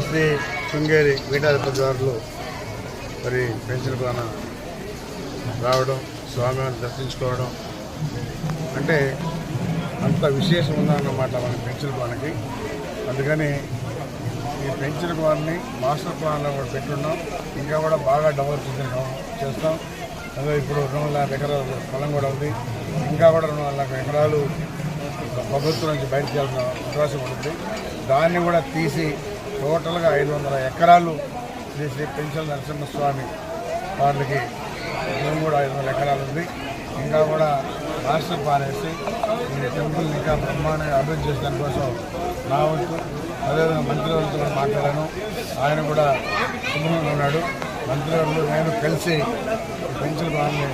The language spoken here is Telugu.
శ్రీ శృంగేరి పీఠాధిపతి గారు మరి పెన్షన్ కోన రావడం, స్వామివారిని దర్శించుకోవడం అంటే అంత విశేషం ఉందన్నమాట మన పెన్షన్ కోనకి. అందుకని ఈ పెన్షన్ కోనని మాస్టర్ ప్లాన్లో కూడా పెట్టున్నాం. ఇంకా కూడా బాగా డెవలప్ చేస్తాం. అదే ఇప్పుడు 2,00,000 ఎకరాల పొలం కూడా ఉంది. ఇంకా కూడా 2,00,000 ఎకరాలు ప్రభుత్వం నుంచి బయటకు వెళ్ళిన అవకాశం ఉంటుంది. దాన్ని కూడా తీసి టోటల్గా 500 ఎకరాలు శ్రీ పెంచల నరసింహస్వామి వారికి మేము కూడా 500 ఎకరాలు ఉంది. ఇంకా కూడా మాస్టర్ ప్లాన్ వేసి ఈ టెంపుల్ని ఇంకా బ్రహ్మాండంగా అభివృద్ధి చేసే కోసం నా వంతు అదేవిధంగా మంత్రివర్గంతో కూడా మాట్లాడాను. ఆయన కూడా శుభ్రంగా ఉన్నాడు. మంత్రివర్గంలో నేను కలిసి పెన్షన్ ప్లాన్ని